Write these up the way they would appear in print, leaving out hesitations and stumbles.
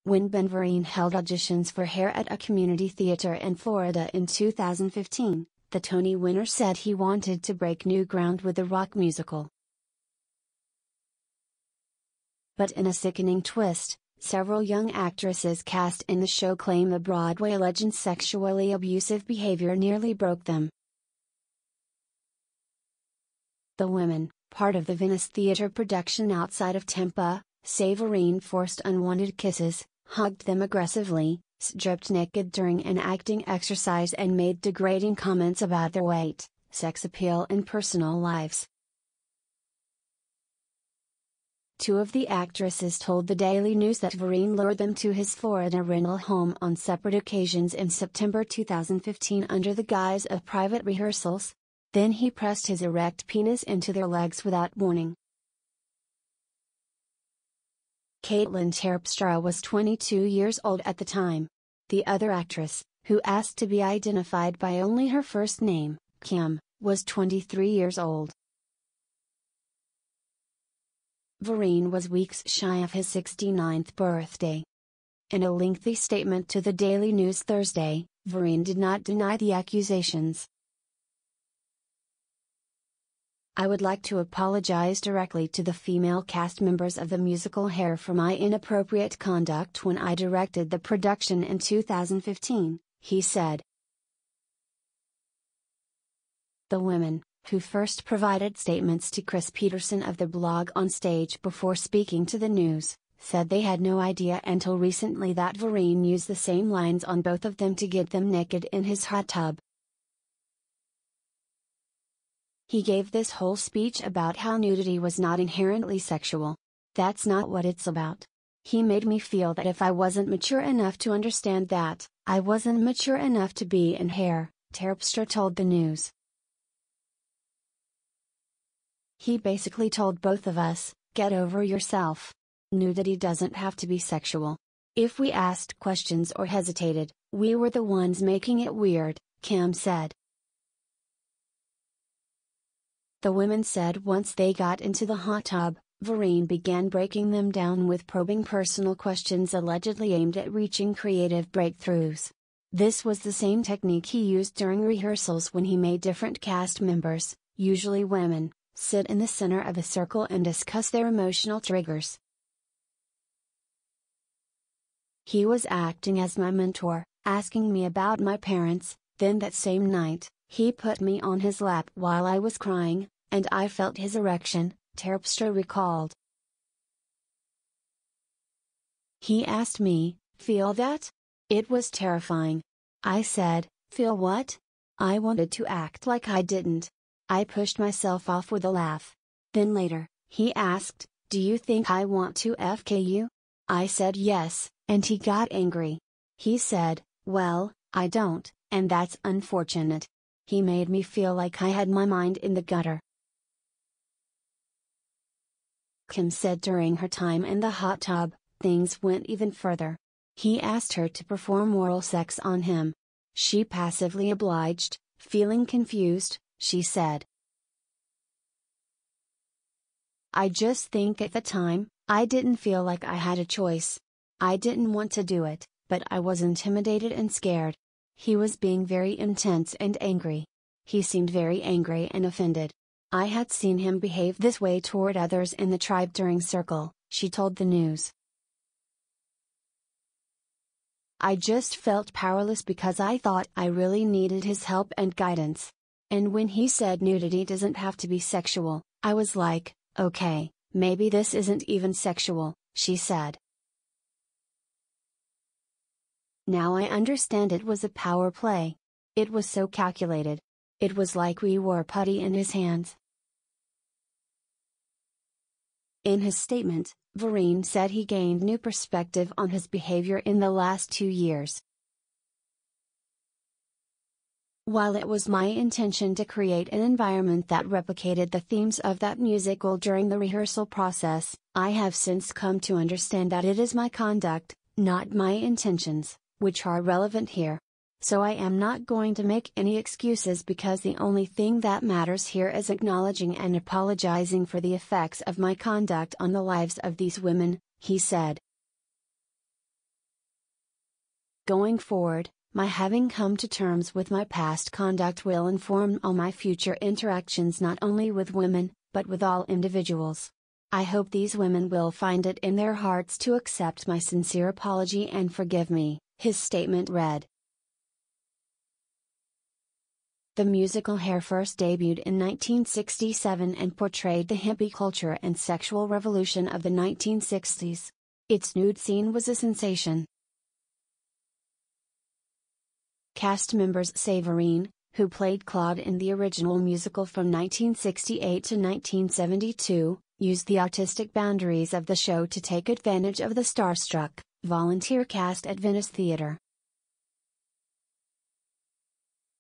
When Ben Vereen held auditions for Hair at a community theater in Florida in 2015, the Tony winner said he wanted to break new ground with the rock musical. But in a sickening twist, several young actresses cast in the show claim the Broadway legend's sexually abusive behavior nearly broke them. The women, part of the Venice Theatre production outside of Tampa, say Vereen forced unwanted kisses, hugged them aggressively, stripped naked during an acting exercise and made degrading comments about their weight, sex appeal and personal lives. Two of the actresses told the Daily News that Vereen lured them to his Florida rental home on separate occasions in September 2015 under the guise of private rehearsals. Then he pressed his erect penis into their legs without warning. Kaitlyn Terpstra was 22 years old at the time. The other actress, who asked to be identified by only her first name, Kim, was 23 years old. Vereen was weeks shy of his 69th birthday. In a lengthy statement to the Daily News Thursday, Vereen did not deny the accusations. "I would like to apologize directly to the female cast members of the musical Hair for my inappropriate conduct when I directed the production in 2015, he said. The women, who first provided statements to Chris Peterson of the blog On Stage before speaking to the news, said they had no idea until recently that Vereen used the same lines on both of them to get them naked in his hot tub. He gave this whole speech about how nudity was not inherently sexual. That's not what it's about. He made me feel that if I wasn't mature enough to understand that, I wasn't mature enough to be in Hair," Terpstra told the news. He basically told both of us, "Get over yourself. Nudity doesn't have to be sexual. If we asked questions or hesitated, we were the ones making it weird," Kim said. The women said once they got into the hot tub, Vereen began breaking them down with probing personal questions allegedly aimed at reaching creative breakthroughs. This was the same technique he used during rehearsals when he made different cast members, usually women, sit in the center of a circle and discuss their emotional triggers. "He was acting as my mentor, asking me about my parents, then that same night, he put me on his lap while I was crying, and I felt his erection," Terpstra recalled. "He asked me, 'Feel that?' It was terrifying. I said, 'Feel what?' I wanted to act like I didn't. I pushed myself off with a laugh. Then later, he asked, 'Do you think I want to FK you?' I said yes, and he got angry. He said, 'Well, I don't, and that's unfortunate.' He made me feel like I had my mind in the gutter." Kim said during her time in the hot tub, things went even further. He asked her to perform oral sex on him. She passively obliged, feeling confused, she said. "I just think at the time, I didn't feel like I had a choice. I didn't want to do it, but I was intimidated and scared." He was being very intense and angry. He seemed very angry and offended. "I had seen him behave this way toward others in the tribe during Circle," she told the news. "I just felt powerless because I thought I really needed his help and guidance. And when he said nudity doesn't have to be sexual, I was like, okay, maybe this isn't even sexual," she said. "Now I understand it was a power play. It was so calculated. It was like we were putty in his hands." In his statement, Vereen said he gained new perspective on his behavior in the last 2 years. "While it was my intention to create an environment that replicated the themes of that musical during the rehearsal process, I have since come to understand that it is my conduct, not my intentions, which are relevant here. So I am not going to make any excuses because the only thing that matters here is acknowledging and apologizing for the effects of my conduct on the lives of these women," he said. Going forward, my having come to terms with my past conduct will inform all my future interactions not only with women, but with all individuals. I hope these women will find it in their hearts to accept my sincere apology and forgive me," his statement read. The musical Hair first debuted in 1967 and portrayed the hippie culture and sexual revolution of the 1960s. Its nude scene was a sensation. Cast members say Vereen, who played Claude in the original musical from 1968 to 1972, used the artistic boundaries of the show to take advantage of the starstruck, volunteer cast at Venice Theatre.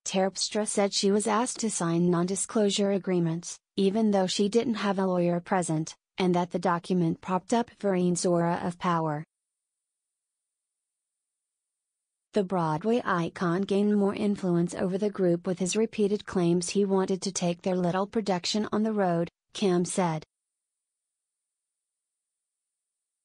Terpstra said she was asked to sign non-disclosure agreements, even though she didn't have a lawyer present, and that the document propped up Vereen's aura of power. The Broadway icon gained more influence over the group with his repeated claims he wanted to take their little production on the road, Kim said.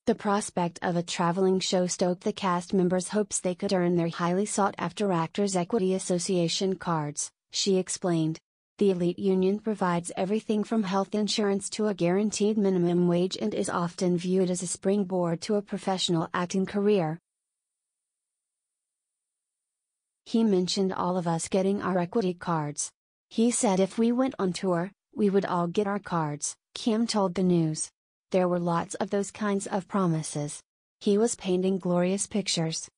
The prospect of a traveling show stoked the cast members' hopes they could earn their highly sought-after Actors Equity Association cards, she explained. The elite union provides everything from health insurance to a guaranteed minimum wage and is often viewed as a springboard to a professional acting career. He mentioned all of us getting our equity cards. He said if we went on tour, we would all get our cards, Kim told the news. There were lots of those kinds of promises. He was painting glorious pictures.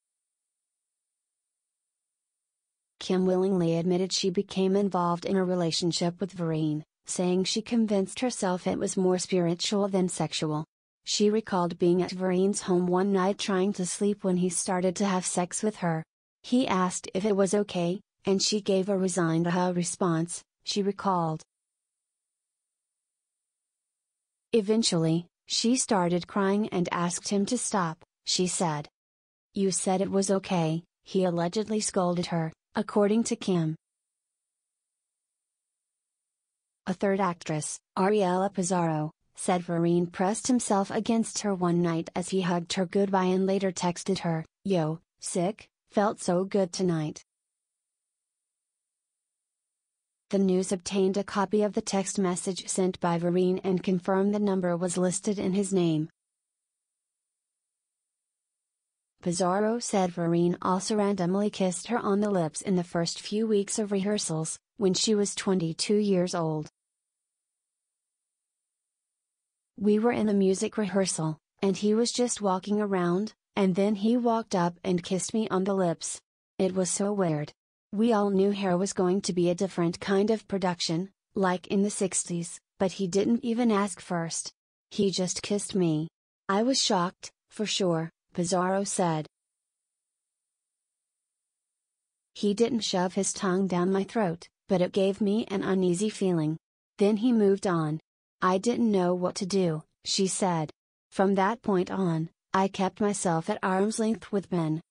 Kim willingly admitted she became involved in a relationship with Vereen, saying she convinced herself it was more spiritual than sexual. She recalled being at Vereen's home one night trying to sleep when he started to have sex with her. He asked if it was okay, and she gave a resigned response, she recalled. Eventually, she started crying and asked him to stop, she said. "You said it was okay," he allegedly scolded her, according to Kim. A third actress, Ariella Pizarro, said Vereen pressed himself against her one night as he hugged her goodbye and later texted her, "Yo, sick, felt so good tonight." The news obtained a copy of the text message sent by Vereen and confirmed the number was listed in his name. Pizarro said Vereen also randomly kissed her on the lips in the first few weeks of rehearsals, when she was 22 years old. "We were in a music rehearsal, and he was just walking around, and then he walked up and kissed me on the lips. It was so weird. We all knew Hair was going to be a different kind of production, like in the 60s, but he didn't even ask first. He just kissed me. I was shocked, for sure," Pizarro said. "He didn't shove his tongue down my throat, but it gave me an uneasy feeling. Then he moved on. I didn't know what to do," she said. "From that point on, I kept myself at arm's length with Ben."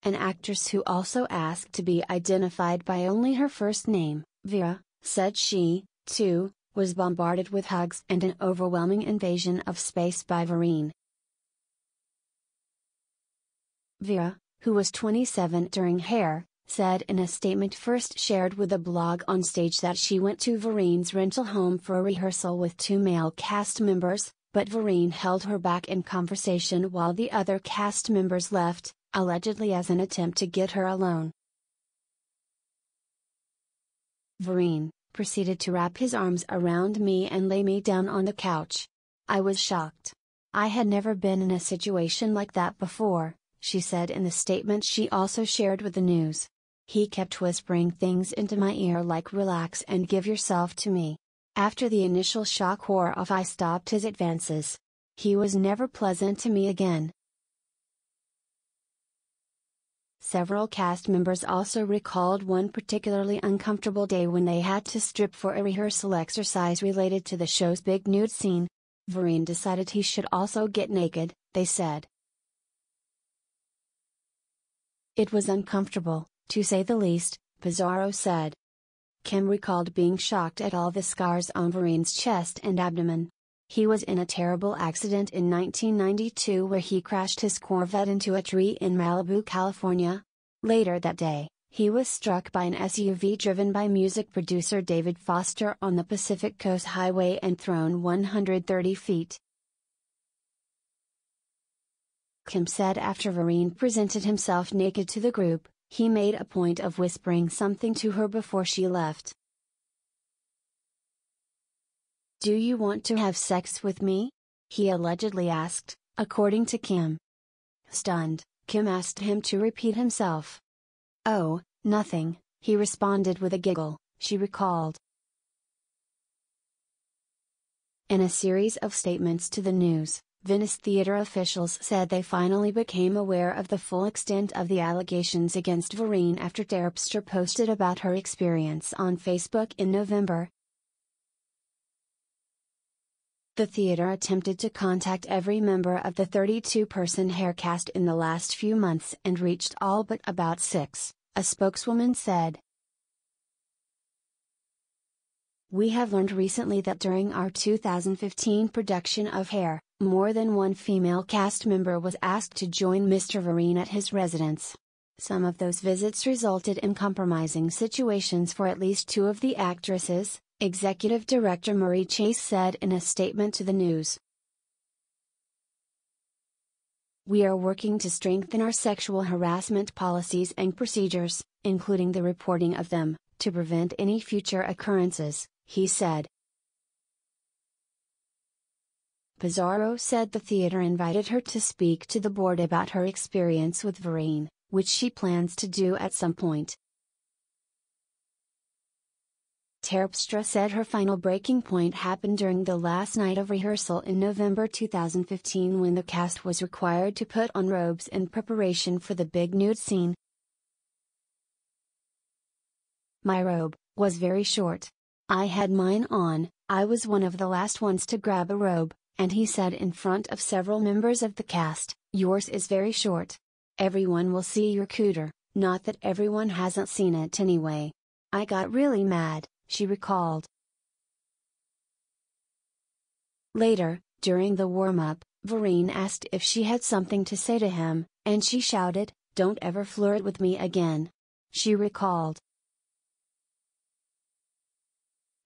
An actress who also asked to be identified by only her first name, Vera, said she, too, was bombarded with hugs and an overwhelming invasion of space by Vereen. Vera, who was 27 during Hair, said in a statement first shared with a blog on stage that she went to Vereen's rental home for a rehearsal with 2 male cast members, but Vereen held her back in conversation while the other cast members left, allegedly as an attempt to get her alone. Vereen proceeded to wrap his arms around me and lay me down on the couch. "I was shocked. I had never been in a situation like that before," she said in the statement she also shared with the news. "He kept whispering things into my ear like relax and give yourself to me. After the initial shock wore off, I stopped his advances. He was never pleasant to me again." Several cast members also recalled one particularly uncomfortable day when they had to strip for a rehearsal exercise related to the show's big nude scene. Vereen decided he should also get naked, they said. "It was uncomfortable, to say the least," Pizarro said. Kim recalled being shocked at all the scars on Vereen's chest and abdomen. He was in a terrible accident in 1992 where he crashed his Corvette into a tree in Malibu, California. Later that day, he was struck by an SUV driven by music producer David Foster on the Pacific Coast Highway and thrown 130 feet. Kim said after Vereen presented himself naked to the group, he made a point of whispering something to her before she left. "Do you want to have sex with me?" he allegedly asked, according to Kim. Stunned, Kim asked him to repeat himself. "Oh, nothing," he responded with a giggle, she recalled. In a series of statements to the news, Venice Theatre officials said they finally became aware of the full extent of the allegations against Vereen after Terpstra posted about her experience on Facebook in November. The theater attempted to contact every member of the 32-person hair cast in the last few months and reached all but about 6, a spokeswoman said. "We have learned recently that during our 2015 production of Hair, more than one female cast member was asked to join Mr. Vereen at his residence. Some of those visits resulted in compromising situations for at least 2 of the actresses," Executive Director Marie Chase said in a statement to the news. "We are working to strengthen our sexual harassment policies and procedures, including the reporting of them, to prevent any future occurrences," he said. Pizarro said the theater invited her to speak to the board about her experience with Vereen, which she plans to do at some point. Terpstra said her final breaking point happened during the last night of rehearsal in November 2015 when the cast was required to put on robes in preparation for the big nude scene. "My robe was very short. I had mine on, I was one of the last ones to grab a robe, and he said in front of several members of the cast, 'Yours is very short. Everyone will see your cooter,' not that everyone hasn't seen it anyway. I got really mad," she recalled. Later, during the warm-up, Vereen asked if she had something to say to him, and she shouted, "Don't ever flirt with me again," she recalled.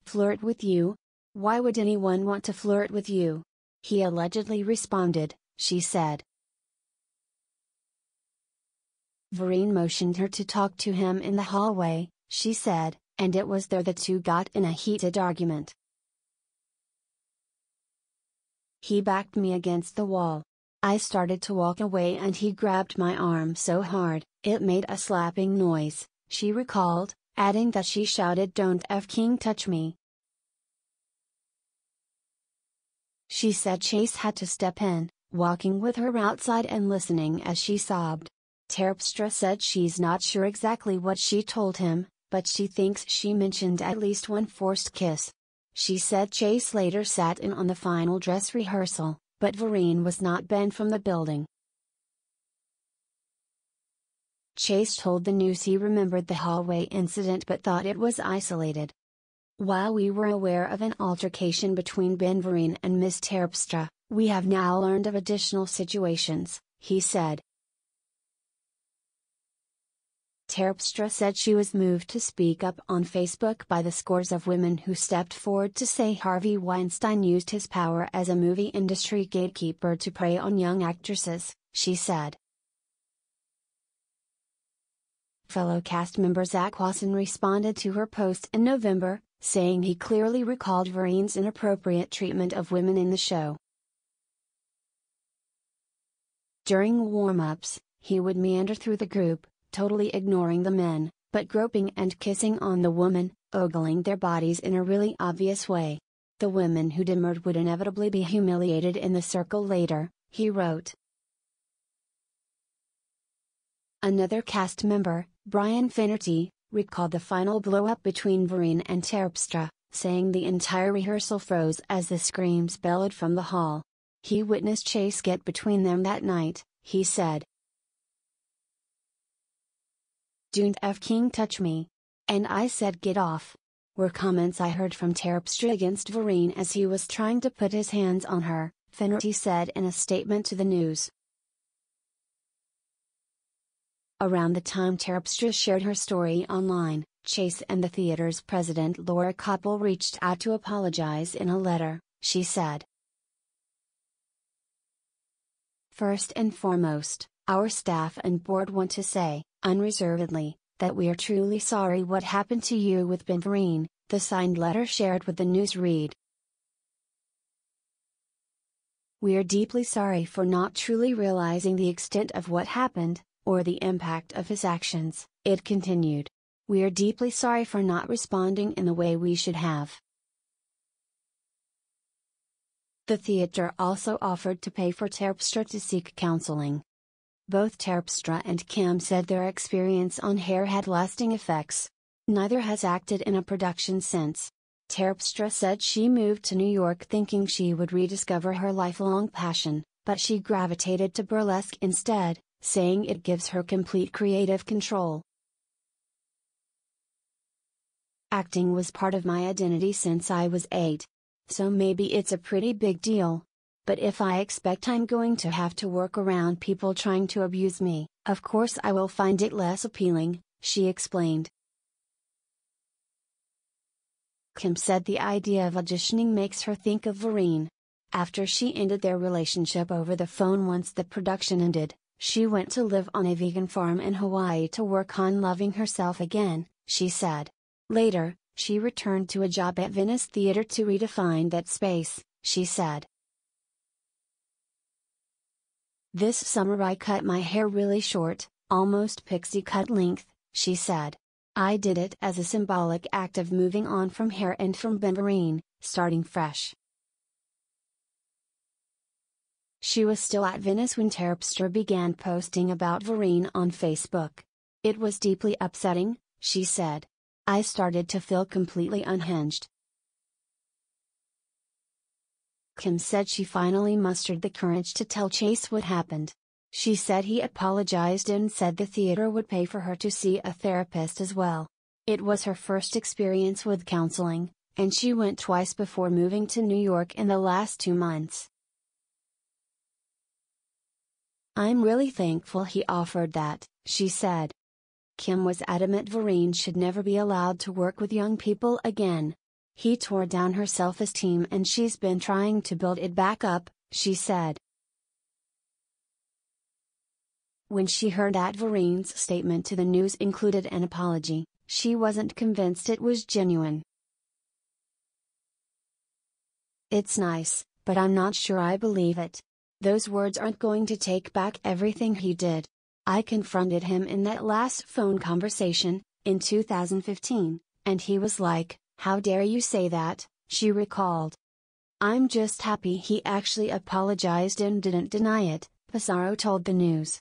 "Flirt with you? Why would anyone want to flirt with you?" he allegedly responded, she said. Vereen motioned her to talk to him in the hallway, she said, and it was there the two got in a heated argument. "He backed me against the wall. I started to walk away and he grabbed my arm so hard, it made a slapping noise," she recalled, adding that she shouted, "Don't f***ing touch me." She said Chase had to step in, walking with her outside and listening as she sobbed. Terpstra said she's not sure exactly what she told him, but she thinks she mentioned at least one forced kiss. She said Chase later sat in on the final dress rehearsal, but Vereen was not banned from the building. Chase told the news he remembered the hallway incident but thought it was isolated. "While we were aware of an altercation between Ben Vereen and Ms. Terpstra, we have now learned of additional situations," he said. Terpstra said she was moved to speak up on Facebook by the scores of women who stepped forward to say Harvey Weinstein used his power as a movie industry gatekeeper to prey on young actresses, she said. Fellow cast member Zach Wasson responded to her post in November, saying he clearly recalled Vereen's inappropriate treatment of women in the show. During warm-ups, he would meander through the group, totally ignoring the men, but groping and kissing on the women, ogling their bodies in a really obvious way. The women who demurred would inevitably be humiliated in the circle later, he wrote. Another cast member, Brian Finnerty, recalled the final blow-up between Vereen and Terpstra, saying the entire rehearsal froze as the screams bellowed from the hall. He witnessed Chase get between them that night, he said. "Don't f***ing touch me. And I said get off. were comments I heard from Terpstra against Vereen as he was trying to put his hands on her, Finnerty said in a statement to the news. Around the time Terpstra shared her story online, Chase and the theater's president Laura Koppel reached out to apologize in a letter, she said. First and foremost, our staff and board want to say, unreservedly, that we are truly sorry what happened to you with Ben Vereen, the signed letter shared with the news read. We are deeply sorry for not truly realizing the extent of what happened, or the impact of his actions, it continued. We are deeply sorry for not responding in the way we should have. The theater also offered to pay for Terpstra to seek counseling. Both Terpstra and Kim said their experience on Hair had lasting effects. Neither has acted in a production since. Terpstra said she moved to New York thinking she would rediscover her lifelong passion, but she gravitated to burlesque instead, saying it gives her complete creative control. Acting was part of my identity since I was 8. So maybe it's a pretty big deal. But if I expect I'm going to have to work around people trying to abuse me, of course I will find it less appealing, she explained. Kim said the idea of auditioning makes her think of Vereen. After she ended their relationship over the phone once the production ended, she went to live on a vegan farm in Hawaii to work on loving herself again, she said. Later, she returned to a job at Venice Theatre to redefine that space, she said. This summer I cut my hair really short, almost pixie cut length, she said. I did it as a symbolic act of moving on from hair and from Ben Vereen, starting fresh. She was still at Venice when Terpstra began posting about Vereen on Facebook. It was deeply upsetting, she said. I started to feel completely unhinged. Kim said she finally mustered the courage to tell Chase what happened. She said he apologized and said the theater would pay for her to see a therapist as well. It was her first experience with counseling, and she went twice before moving to New York in the last 2 months. I'm really thankful he offered that, she said. Kim was adamant Vereen should never be allowed to work with young people again. He tore down her self-esteem and she's been trying to build it back up, she said. When she heard that Vereen's statement to the news included an apology, she wasn't convinced it was genuine. It's nice, but I'm not sure I believe it. Those words aren't going to take back everything he did. I confronted him in that last phone conversation, in 2015, and he was like, "How dare you say that," she recalled. I'm just happy he actually apologized and didn't deny it, Pissarro told the news.